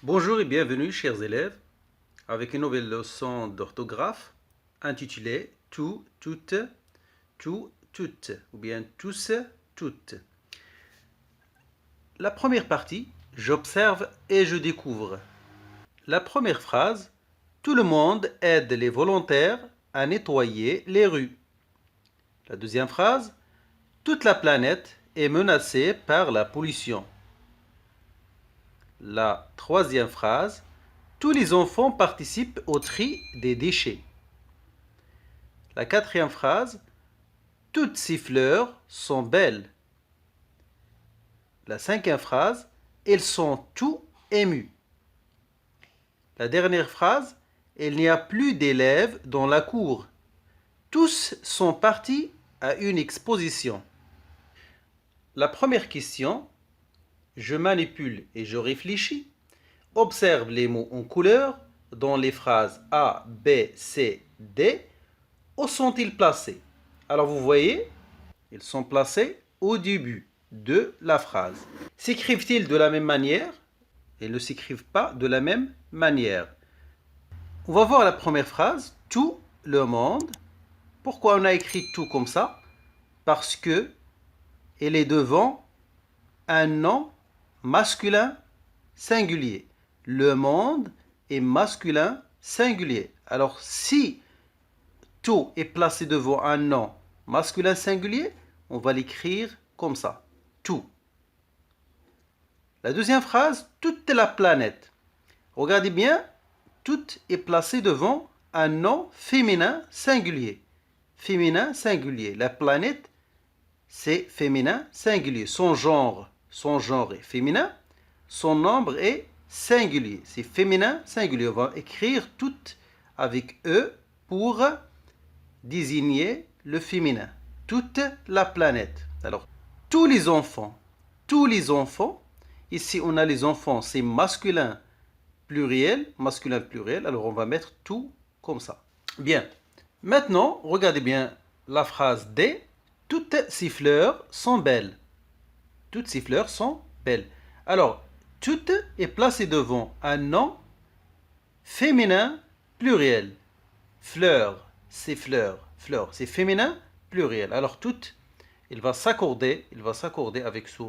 Bonjour et bienvenue, chers élèves, avec une nouvelle leçon d'orthographe intitulée tout, toutes, tout, toutes, ou bien tous, toutes. La première partie, j'observe et je découvre. La première phrase, tout le monde aide les volontaires à nettoyer les rues. La deuxième phrase, toute la planète est menacée par la pollution. La troisième phrase, tous les enfants participent au tri des déchets. La quatrième phrase, toutes ces fleurs sont belles. La cinquième phrase, elles sont tout émues. La dernière phrase, il n'y a plus d'élèves dans la cour. Tous sont partis à une exposition. La première question, je manipule et je réfléchis. Observe les mots en couleur dans les phrases A, B, C, D. Où sont-ils placés? Alors vous voyez, ils sont placés au début de la phrase. S'écrivent-ils de la même manière? Ils ne s'écrivent pas de la même manière. On va voir la première phrase, tout le monde. Pourquoi on a écrit tout comme ça? Parce que elle est devant un nom masculin singulier. Le monde est masculin singulier. Alors si tout est placé devant un nom masculin singulier, on va l'écrire comme ça. Tout. La deuxième phrase, toute la planète. Regardez bien, toute est placé devant un nom féminin singulier. Féminin singulier. La planète, c'est féminin singulier. Son genre est féminin. Son nombre est singulier. C'est féminin singulier. On va écrire toute avec E pour désigner le féminin. Toute la planète. Alors, tous les enfants. Ici, on a les enfants, c'est masculin pluriel. Alors, on va mettre tout comme ça. Bien. Maintenant, regardez bien la phrase D. Toutes ces fleurs sont belles. Toutes ces fleurs sont belles. Alors, toutes est placé devant un nom féminin pluriel. Fleurs, c'est fleurs. Fleurs, c'est féminin pluriel. Alors, toutes, il va s'accorder avec ce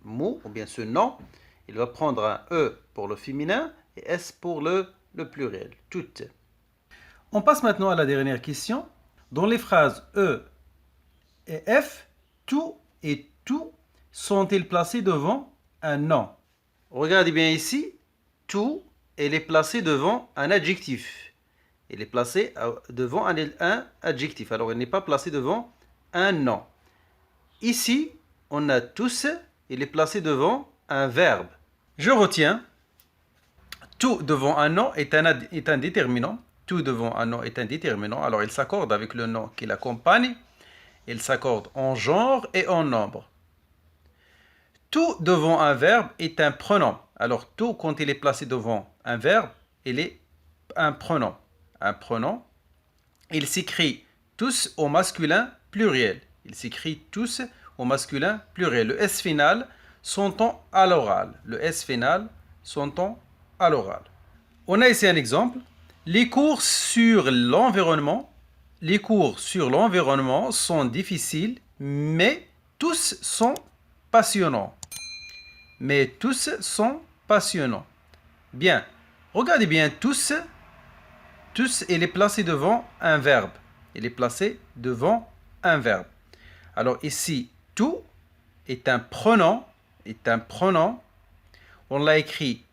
mot ou bien ce nom. Il va prendre un E pour le féminin et S pour le pluriel. Toutes. On passe maintenant à la dernière question. Dans les phrases E et F, tout et tout sont-ils placés devant un nom? Regardez bien ici, tout, elle est placée devant un adjectif. Elle est placée devant un adjectif. Alors, elle n'est pas placée devant un nom. Ici, on a tous, il est placé devant un verbe. Je retiens, tout devant un nom est un déterminant. Tout devant un nom est un déterminant. Alors, il s'accorde avec le nom qui l'accompagne. Il s'accorde en genre et en nombre. Tout devant un verbe est un pronom. Alors, tout, quand il est placé devant un verbe, il est un pronom. Un pronom. Il s'écrit tous au masculin pluriel. Il s'écrit tous au masculin pluriel. Le S final s'entend à l'oral. Le S final s'entend à l'oral. On a ici un exemple. Les cours sur l'environnement sont difficiles, mais tous sont passionnants. Bien. Regardez bien tous. Tous, il est placé devant un verbe. Alors ici, tout est un pronom. On l'a écrit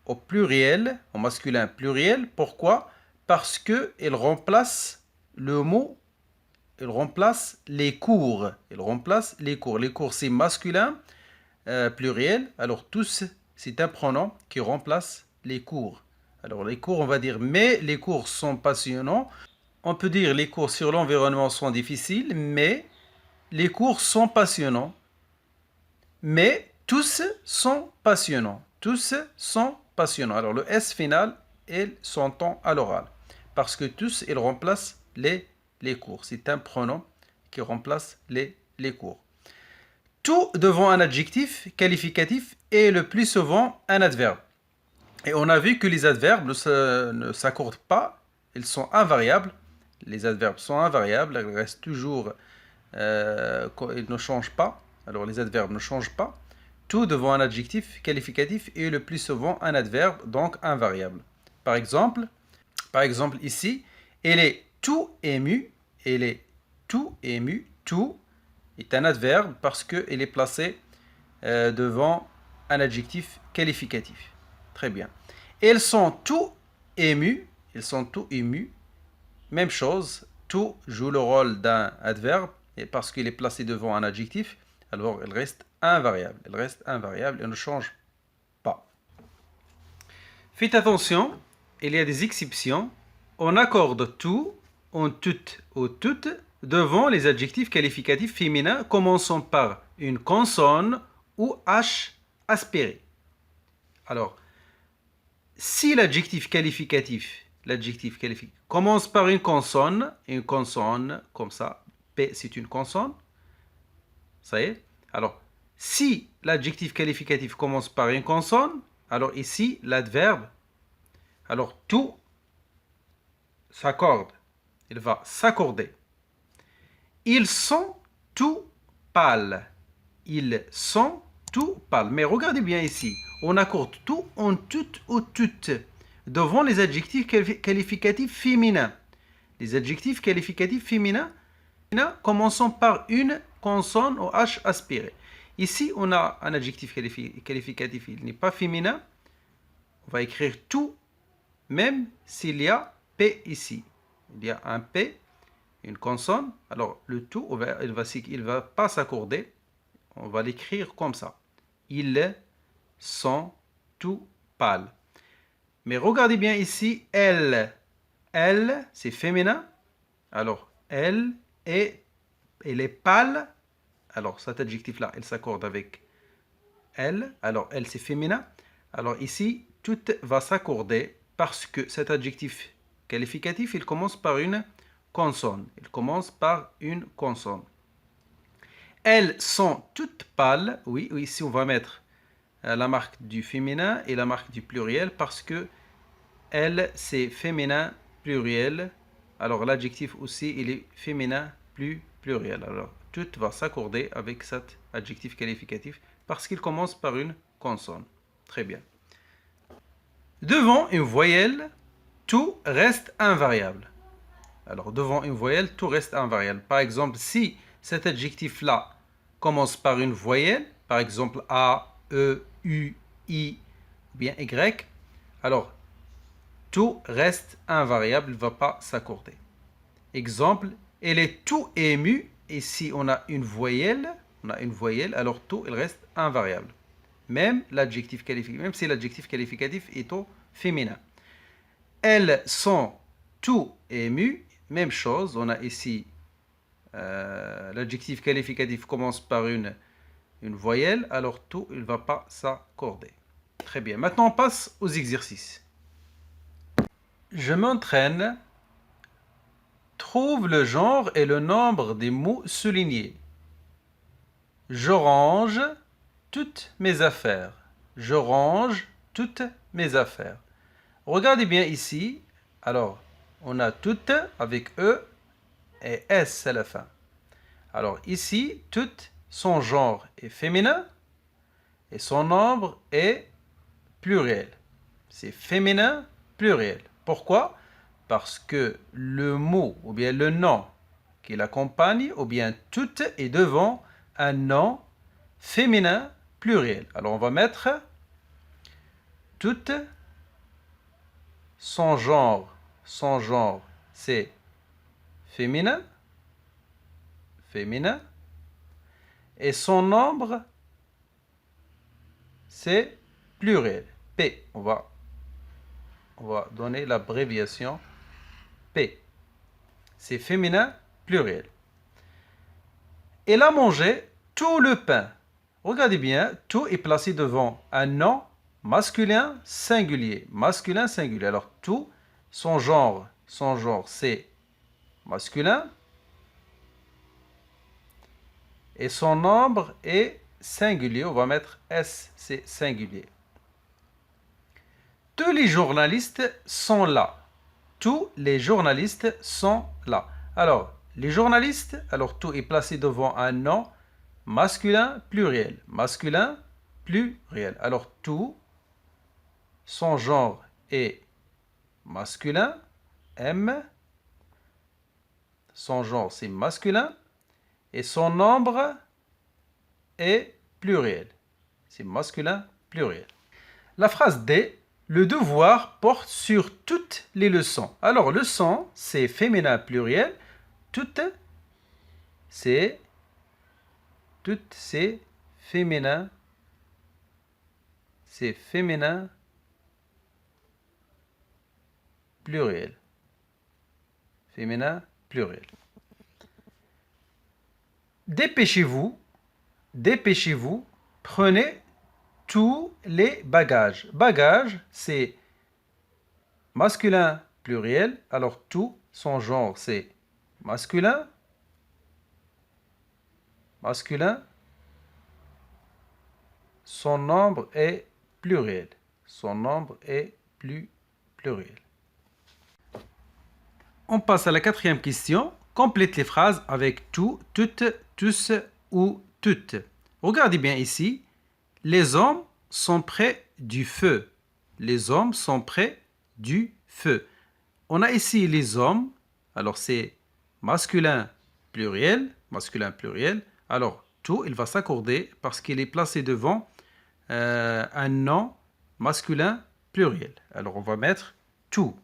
au pluriel, au masculin pluriel. Pourquoi? Parce qu'il remplace le mot, il remplace les cours. Les cours, c'est masculin pluriel. Alors tous, c'est un pronom qui remplace les cours. Alors les cours, on va dire, mais les cours sont passionnants. On peut dire les cours sur l'environnement sont difficiles, mais les cours sont passionnants. Mais tous sont passionnants. Alors le S final, il s'entend à l'oral. Parce que tous, il remplace les cours. C'est un pronom qui remplace les cours. tout devant un adjectif qualificatif est le plus souvent un adverbe. Et on a vu que les adverbes ne s'accordent pas, ils sont invariables. Les adverbes sont invariables, ils restent toujours, ils ne changent pas. Alors les adverbes ne changent pas. Tout devant un adjectif qualificatif est le plus souvent un adverbe, donc invariable. Par exemple ici, elle est tout émue. Elle est tout émue. Tout est un adverbe parce qu'elle est placée devant un adjectif qualificatif. Très bien. Elles sont tout émues. Elles sont tout émues. Même chose. Tout joue le rôle d'un adverbe et parce qu'il est placé devant un adjectif, alors elle reste invariable. Elle reste invariable et ne change pas. Faites attention, il y a des exceptions. On accorde tout, en tout ou toutes devant les adjectifs qualificatifs féminins commençant par une consonne ou H aspiré. Alors, si l'adjectif qualificatif commence par une consonne comme ça, P c'est une consonne, ça y est. Alors, si l'adjectif qualificatif commence par une consonne, alors ici, l'adverbe, alors tout s'accorde, il va s'accorder. Ils sont tout pâles. Ils sont tout pâles. Mais regardez bien ici, on accorde tout en tout ou toutes devant les adjectifs qualificatifs féminins. Les adjectifs qualificatifs féminins commençant par une consonne ou H aspiré. Ici, on a un adjectif qualificatif, il n'est pas féminin. On va écrire tout, même s'il y a P ici. Il y a un P, une consonne. Alors, le tout, il va pas s'accorder. On va l'écrire comme ça. Ils sont tout pâles. Mais regardez bien ici, elle. Elle, c'est féminin. Alors, elle est pâle. Alors, cet adjectif-là, il s'accorde avec elle. Alors, elle, c'est féminin. Alors, ici, tout va s'accorder parce que cet adjectif qualificatif, il commence par une consonne. Il commence par une consonne. Elles sont toutes pâles. Oui, ici, on va mettre la marque du féminin et la marque du pluriel parce que elle, c'est féminin pluriel. Alors, l'adjectif aussi, il est féminin plus pluriel. Alors, tout va s'accorder avec cet adjectif qualificatif parce qu'il commence par une consonne. Très bien. Devant une voyelle, tout reste invariable. Alors, devant une voyelle, tout reste invariable. Par exemple, si cet adjectif-là commence par une voyelle, par exemple A, E, U, I, ou bien Y, alors tout reste invariable, il ne va pas s'accorder. Exemple, elle est tout émue, et si on a une voyelle, alors tout, il reste invariable. Même l'adjectif qualificatif, même si l'adjectif qualificatif est au féminin. Elles sont tout émues, même chose, on a ici l'adjectif qualificatif commence par une voyelle, alors tout, il ne va pas s'accorder. Très bien, maintenant on passe aux exercices. Je m'entraîne. Trouve le genre et le nombre des mots soulignés. Je range toutes mes affaires. Je range toutes mes affaires. Regardez bien ici. Alors, on a toutes avec E et S à la fin. Alors ici, toutes, son genre est féminin et son nombre est pluriel. C'est féminin pluriel. Pourquoi? Parce que le mot ou bien le nom qui l'accompagne ou bien tout est devant un nom féminin pluriel. Alors on va mettre tout, son genre c'est féminin, et son nombre c'est pluriel. P, on va donner l'abréviation P. C'est féminin pluriel. Elle a mangé tout le pain. Regardez bien, tout est placé devant un nom masculin singulier. Masculin singulier. Alors tout, son genre c'est masculin. et son nombre est singulier. On va mettre S, c'est singulier. Tous les journalistes sont là. Tous les journalistes sont là. Alors, les journalistes, alors tout est placé devant un nom masculin pluriel. Masculin pluriel. Alors, tout, son genre est masculin, M. Son genre, c'est masculin. Et son nombre est pluriel. C'est masculin pluriel. La phrase D, le devoir porte sur toutes les leçons. Alors, leçon, c'est féminin pluriel. Toutes, c'est féminin. C'est féminin pluriel. Féminin pluriel. Dépêchez-vous, dépêchez-vous, prenez tous les bagages. Bagages, c'est masculin pluriel. Alors tout, son genre, c'est masculin. Masculin. Son nombre est pluriel. Son nombre est pluriel. On passe à la quatrième question. Complète les phrases avec tout, toutes, tous ou toutes. Regardez bien ici. Les hommes sont près du feu. Les hommes sont près du feu. On a ici les hommes. Alors c'est masculin pluriel. Masculin pluriel. Alors tout, il va s'accorder parce qu'il est placé devant un nom masculin pluriel. Alors on va mettre tout.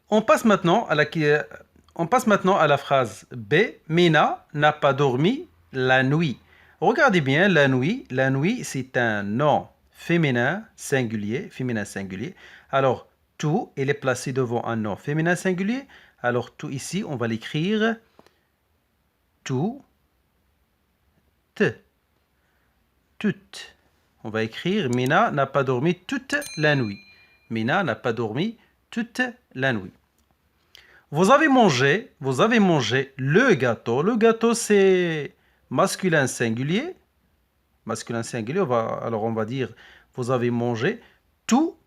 On passe maintenant à la phrase B. Mina n'a pas dormi la nuit. Regardez bien, la nuit. La nuit, c'est un nom féminin singulier. Féminin singulier. Alors, tout, il est placé devant un nom féminin singulier. Alors, tout ici, on va l'écrire tout, toute. On va écrire Mina n'a pas dormi toute la nuit. Mina n'a pas dormi toute la nuit. Vous avez mangé le gâteau. Le gâteau, c'est masculin singulier. Masculin singulier, alors on va dire, vous avez mangé tout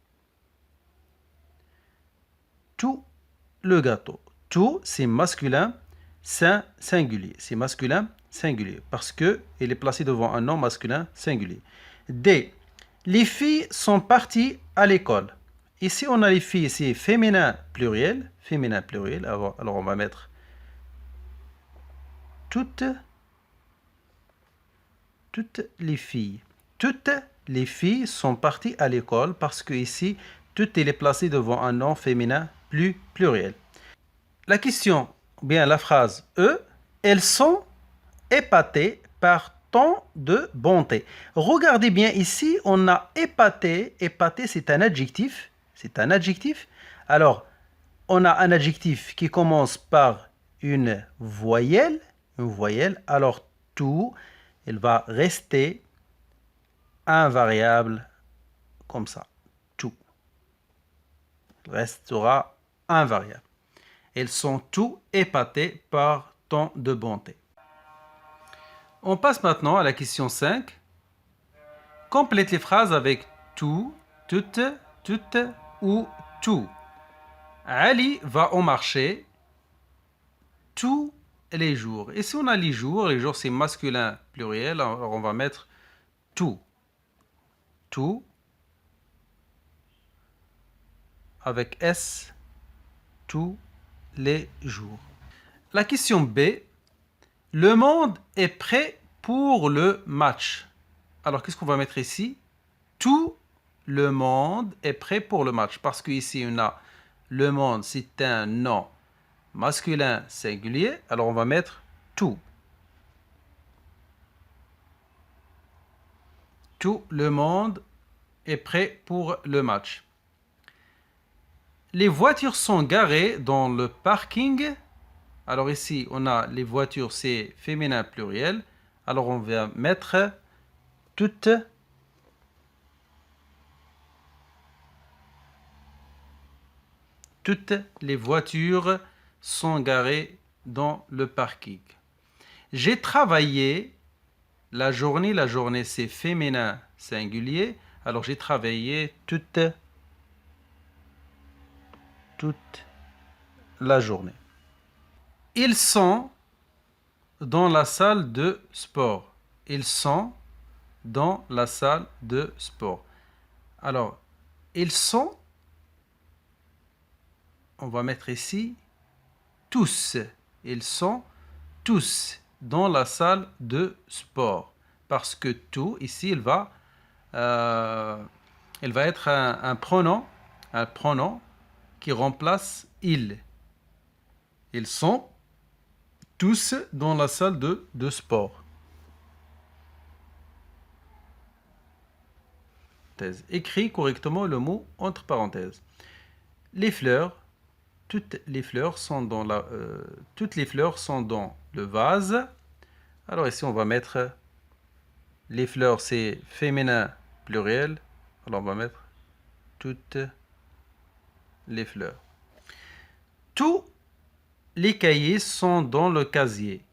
le gâteau. Tout, c'est masculin singulier. C'est masculin singulier parce qu'il est placé devant un nom masculin singulier. D. Les filles sont parties à l'école. Ici, on a les filles, c'est féminin pluriel. Féminin pluriel. Alors, on va mettre toutes les filles. Toutes les filles sont parties à l'école parce que ici, tout est placé devant un nom féminin pluriel. La question, bien la phrase E, elles sont épatées par tant de bonté. Regardez bien ici, on a épaté. Épaté, c'est un adjectif. C'est un adjectif. Alors, on a un adjectif qui commence par une voyelle. Une voyelle. Alors, tout, il va rester invariable comme ça. Tout. Il restera invariable. Elles sont tous épatés par tant de bonté. On passe maintenant à la question 5. Complète les phrases avec tout, toute ou tout. Ali va au marché tous les jours. Et si on a les jours c'est masculin pluriel, alors on va mettre tout. Tout avec S, tous les jours. La question B. Le monde est prêt pour le match. Alors, qu'est-ce qu'on va mettre ici? Tout le monde est prêt pour le match. Parce qu'ici, on a le monde, c'est un nom masculin singulier. Alors, on va mettre tout. Tout le monde est prêt pour le match. Les voitures sont garées dans le parking. Alors ici, on a les voitures, c'est féminin pluriel. Alors on va mettre toutes. Toutes les voitures sont garées dans le parking. J'ai travaillé la journée c'est féminin singulier. Alors j'ai travaillé toute la journée. Ils sont dans la salle de sport. Ils sont dans la salle de sport. Alors, ils sont, on va mettre ici, tous. Ils sont tous dans la salle de sport. Parce que tout, ici, il va être un pronom qui remplace il. Ils sont tous dans la salle de sport. Écris correctement le mot entre parenthèses. Les fleurs, toutes les fleurs sont dans le vase. Alors ici, on va mettre les fleurs, c'est féminin pluriel. Alors on va mettre toutes les fleurs. Tous les cahiers sont dans le casier.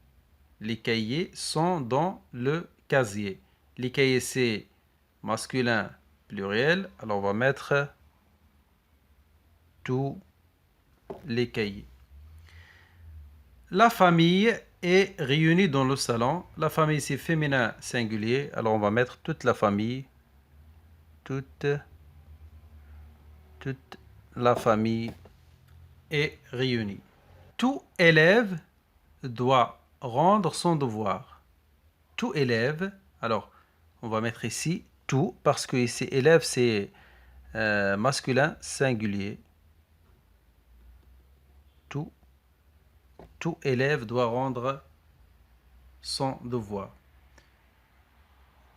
Les cahiers sont dans le casier. Les cahiers, c'est masculin pluriel. Alors on va mettre tous les cahiers. La famille est réunie dans le salon. La famille, c'est féminin singulier. Alors on va mettre toute la famille. Toute la famille est réunie. Tout élève doit rendre son devoir. Tout élève, alors on va mettre ici tout parce que ici élève c'est masculin singulier. Tout élève doit rendre son devoir.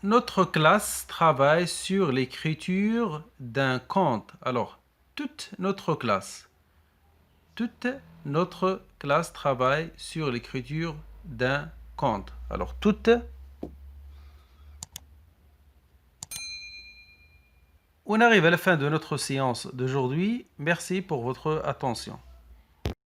Notre classe travaille sur l'écriture d'un conte. Alors, toute notre classe travaille sur l'écriture d'un conte. Alors, toute. On arrive à la fin de notre séance d'aujourd'hui. Merci pour votre attention.